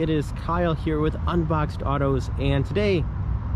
It is Kyle here with Unboxed Autos, and today,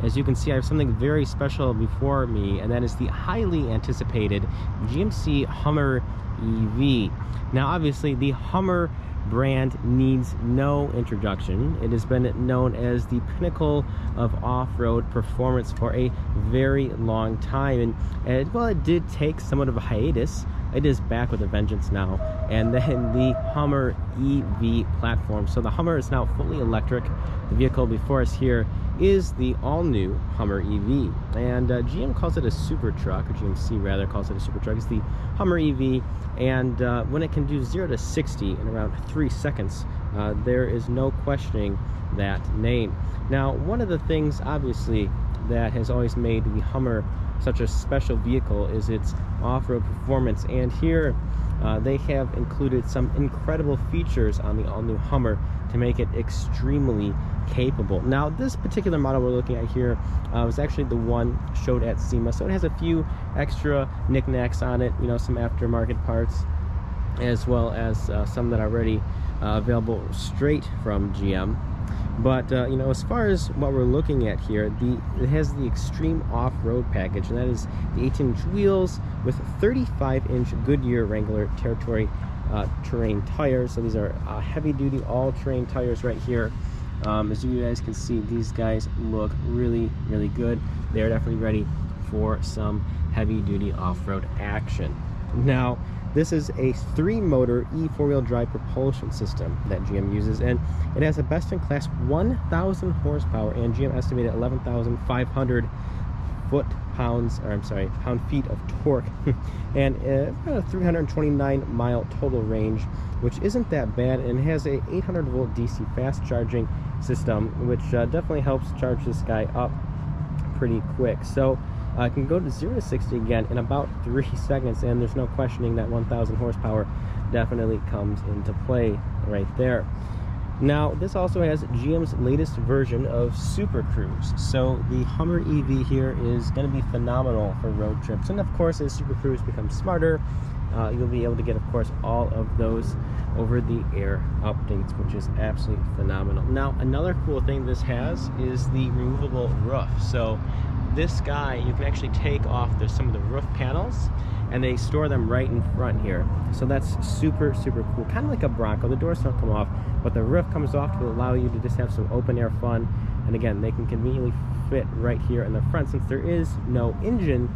as you can see, I have something very special before me, and that is the highly anticipated GMC Hummer EV. Now, obviously, the Hummer brand needs no introduction. It has been known as the pinnacle of off-road performance for a very long time, and while it did take somewhat of a hiatus, it is back with a vengeance now. And then the Hummer EV platform. So the Hummer is now fully electric. The vehicle before us here is the all-new Hummer EV, and GM calls it a super truck, or GMC rather calls it a super truck. It's the Hummer EV, and when it can do 0 to 60 in around 3 seconds, there is no questioning that name. Now, one of the things obviously that has always made the Hummer such a special vehicle is its off-road performance, and here they have included some incredible features on the all-new Hummer to make it extremely capable. Now, this particular model we're looking at here was actually the one showed at SEMA, so it has a few extra knickknacks on it, you know, some aftermarket parts, as well as some that are already available straight from GM. But you know, as far as what we're looking at here, it has the extreme off-road package, and that is the 18-inch wheels with 35-inch Goodyear Wrangler Territory terrain tires. So these are heavy-duty all-terrain tires right here. As you guys can see, these guys look really, really good. They're definitely ready for some heavy-duty off-road action. Now, this is a 3-motor E4-wheel drive propulsion system that GM uses, and it has a best-in-class 1,000 horsepower and GM estimated 11,500 pound-feet of torque, and about a 329-mile total range, which isn't that bad, and it has a 800-volt DC fast charging system, which definitely helps charge this guy up pretty quick. So I can go to 0 to 60 again in about 3 seconds, and there's no questioning that 1,000 horsepower definitely comes into play right there. Now, this also has GM's latest version of SuperCruise. So the Hummer EV here is going to be phenomenal for road trips. And of course, as SuperCruise becomes smarter, you'll be able to get, of course, all of those over-the-air updates, which is absolutely phenomenal. Now, another cool thing this has is the removable roof. So this guy, you can actually take off some of the roof panels, and they store them right in front here. So that's super, super cool. Kind of like a Bronco. The doors don't come off, but the roof comes off to allow you to just have some open air fun. And again, they can conveniently fit right here in the front. Since there is no engine,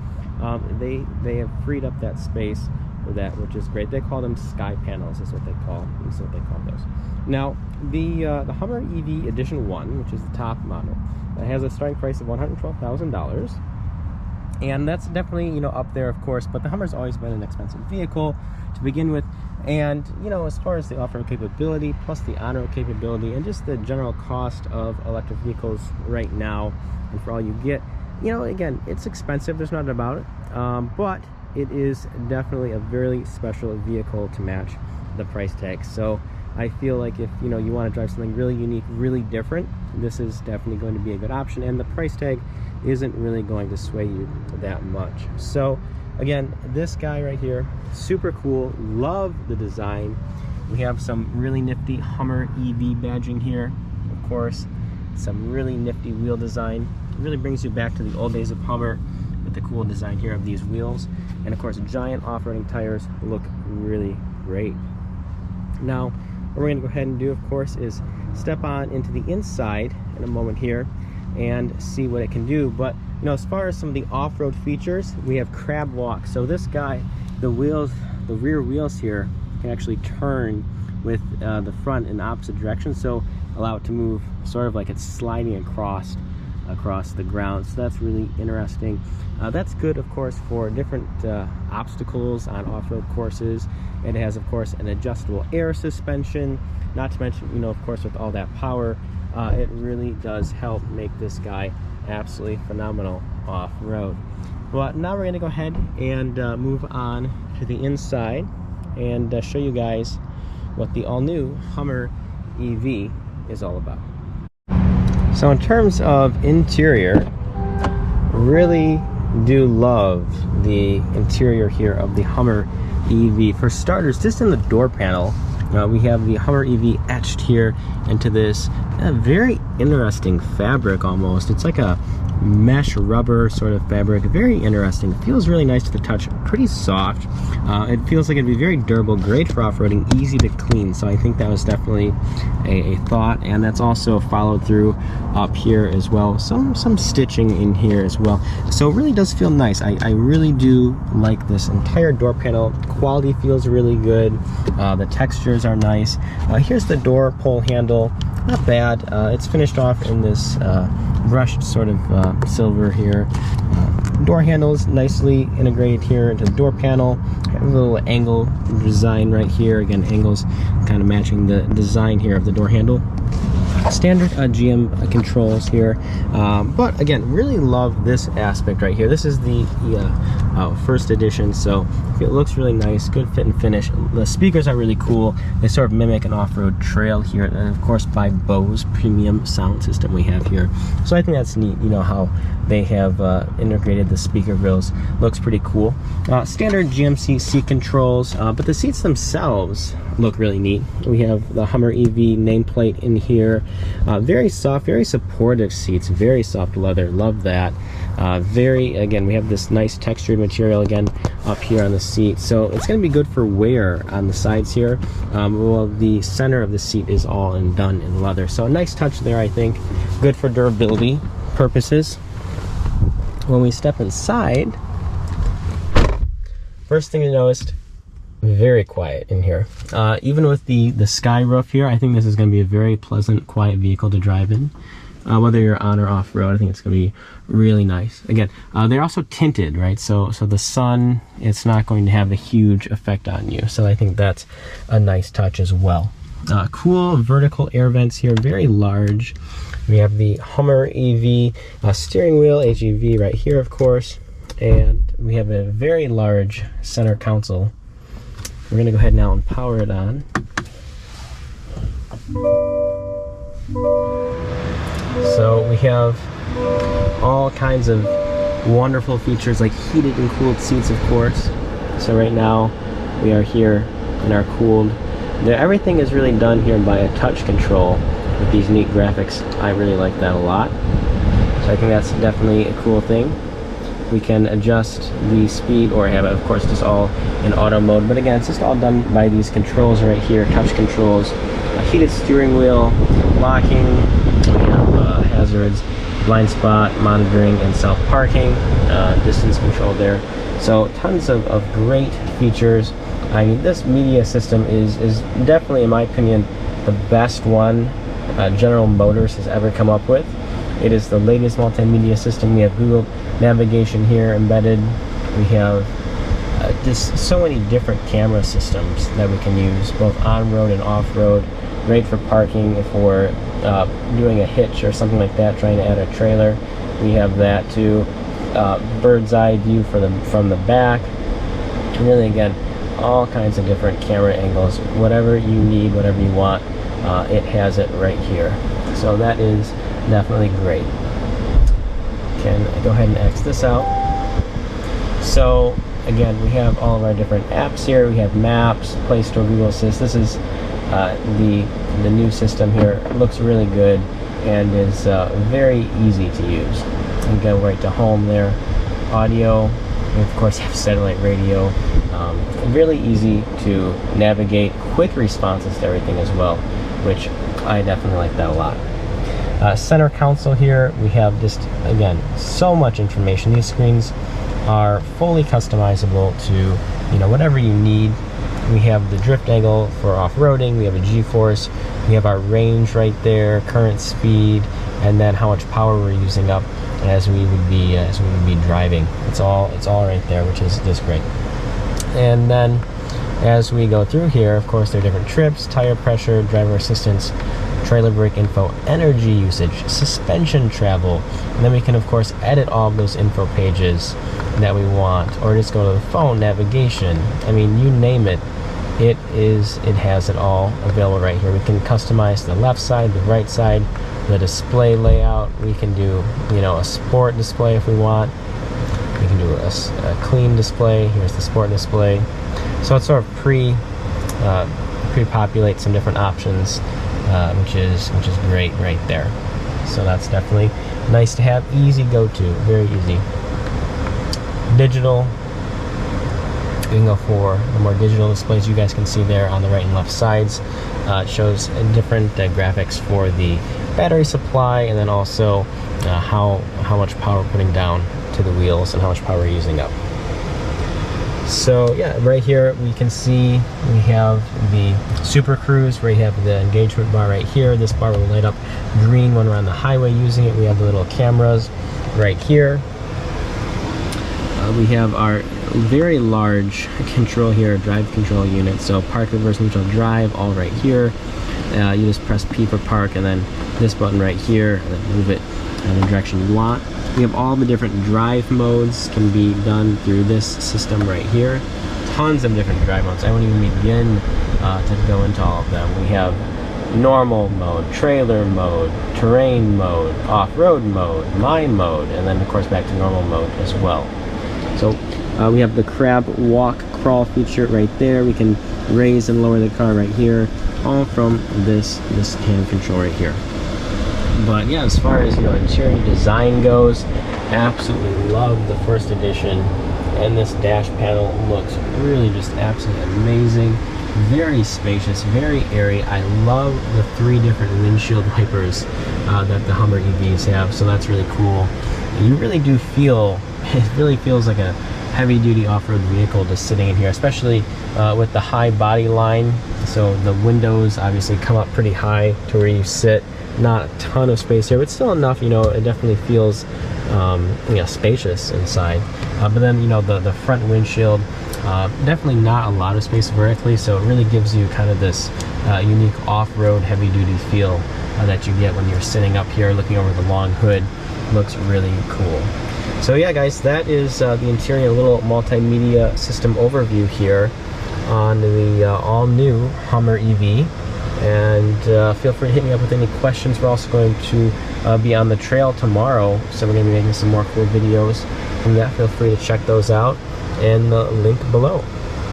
they have freed up that space for that, which is great. They call them sky panels, is what they call those. Now, the Hummer EV Edition 1, which is the top model, has a starting price of $112,000. And that's definitely, you know, up there, of course, but the Hummer's always been an expensive vehicle to begin with. And, you know, as far as the off-road capability, plus the on-road capability, and just the general cost of electric vehicles right now, and for all you get, you know, again, it's expensive, there's nothing about it, but it is definitely a very special vehicle to match the price tag. So I feel like if, you know, you want to drive something really unique, really different, this is definitely going to be a good option, and the price tag isn't really going to sway you that much. So again, this guy right here, super cool, love the design. We have some really nifty Hummer EV badging here, of course, some really nifty wheel design. It really brings you back to the old days of Hummer with the cool design here of these wheels, and of course giant off-roading tires look really great. Now, what we're going to go ahead and do, of course, is step on into the inside in a moment here and see what it can do. But, you know, as far as some of the off-road features, we have crab walk. So this guy, the rear wheels here can actually turn with the front in opposite direction, so allow it to move sort of like it's sliding across the ground. So that's really interesting. That's good, of course, for different obstacles on off-road courses. It has, of course, an adjustable air suspension, not to mention, you know, of course, with all that power, it really does help make this guy absolutely phenomenal off-road. Well, now we're going to go ahead and move on to the inside and show you guys what the all-new Hummer EV is all about. So in terms of interior, really do love the interior here of the Hummer EV. For starters, just in the door panel, We have the Hummer EV etched here into this very interesting fabric almost. It's like a mesh rubber sort of fabric, very interesting. Feels really nice to the touch, pretty soft. It feels like it'd be very durable, great for off-roading, easy to clean. So I think that was definitely a thought, and that's also followed through up here as well. Some stitching in here as well. So it really does feel nice. I really do like this entire door panel. Quality feels really good. The textures are nice. Here's the door pull handle. Not bad. It's finished off in this brushed sort of silver here. Door handles nicely integrated here into the door panel. Have a little angle design right here. Again, angles kind of matching the design here of the door handle. Standard GM controls here, but again, really love this aspect right here. This is the first edition, so it looks really nice, good fit and finish. The speakers are really cool. They sort of mimic an off-road trail here, and of course by Bose premium sound system we have here. So I think that's neat, you know, how they have integrated the speaker grills. Looks pretty cool. Standard GMC seat controls, but the seats themselves look really neat. We have the Hummer EV nameplate in here. Very soft, very supportive seats, very soft leather, love that. Again, we have this nice textured material again up here on the seat, so it's going to be good for wear on the sides here. Well, the center of the seat is all done in leather, so a nice touch there, I think. Good for durability purposes. When we step inside, first thing you noticed, very quiet in here. Even with the sky roof here, I think this is going to be a very pleasant, quiet vehicle to drive in. Whether you're on or off road, I think it's going to be really nice. Again, they're also tinted, right? So the sun, it's not going to have a huge effect on you. So I think that's a nice touch as well. Cool vertical air vents here, very large. We have the Hummer EV steering wheel, HEV right here, of course. And we have a very large center console. We're going to go ahead now and power it on. So we have all kinds of wonderful features like heated and cooled seats, of course. So right now we are here in our cooled. Everything is really done here by a touch control with these neat graphics. I really like that a lot. So I think that's definitely a cool thing. We can adjust the speed or have it, of course, just all in auto mode. But again, it's just all done by these controls right here, touch controls. A heated steering wheel, locking, we have hazards, blind spot monitoring, and self-parking, distance control there. So tons of great features. I mean, this media system is definitely, in my opinion, the best one General Motors has ever come up with. It is the latest multimedia system. We have Google navigation here embedded. We have just so many different camera systems that we can use, both on-road and off-road. Great for parking if we're doing a hitch or something like that, trying to add a trailer. We have that too. Bird's eye view from the back. And really, again, all kinds of different camera angles. Whatever you need, whatever you want, it has it right here. So that is definitely great. Can I go ahead and X this out? So again, we have all of our different apps here. We have Maps, Play Store, Google Assist. This is the new system here. It looks really good and is very easy to use. You can go right to home there. Audio, we of course have satellite radio. Really easy to navigate. Quick responses to everything as well, which I definitely like that a lot. Center console here, we have just, again, so much information. These screens are fully customizable to, you know, whatever you need. We have the drift angle for off-roading, we have a G-force, we have our range right there, current speed, and then how much power we're using up as we would be driving. It's all right there, which is just great. And then as we go through here, of course, there are different trips, tire pressure, driver assistance, trailer brake info, energy usage, suspension travel, and then we can of course edit all of those info pages that we want, or just go to the phone, navigation. I mean, you name it, it has it all available right here. We can customize the left side, the right side, the display layout. We can do, you know, a sport display if we want. We can do a clean display. Here's the sport display. So it's sort of pre-populate some different options, which is great right there. So that's definitely nice to have. Easy go-to, very easy. Digital. We can go for the more digital displays. You guys can see there on the right and left sides. It shows different graphics for the battery supply, and then also how much power we're putting down to the wheels and how much power we're using up. So yeah, right here we can see we have the SuperCruise, where you have the engagement bar right here. This bar will light up green when we're on the highway using it. We have the little cameras right here. We have our very large control here, drive control unit. So park, reverse, neutral, drive, all right here. You just press P for park, and then this button right here, and then move it in the direction you want. We have all the different drive modes can be done through this system right here. Tons of different drive modes. I won't even begin to go into all of them. We have normal mode, trailer mode, terrain mode, off-road mode, my mode, and then of course back to normal mode as well. So we have the crab walk crawl feature right there. We can raise and lower the car right here, all from this hand control right here. But yeah, as far as interior design goes, absolutely love the first edition, and this dash panel looks really just absolutely amazing. Very spacious, very airy. I love the 3 different windshield wipers that the Hummer EVs have, so that's really cool. You really do feel, it really feels like a heavy-duty off-road vehicle just sitting in here, especially with the high body line. So the windows obviously come up pretty high to where you sit. Not a ton of space here, but still enough. It definitely feels spacious inside. But then the front windshield, definitely not a lot of space vertically, so it really gives you kind of this unique off-road heavy-duty feel that you get when you're sitting up here looking over the long hood. Looks really cool. So yeah, guys, that is the interior, little multimedia system overview here on the all-new Hummer EV. And feel free to hit me up with any questions. We're also going to be on the trail tomorrow, so we're going to be making some more cool videos from that. Feel free to check those out, and the link below.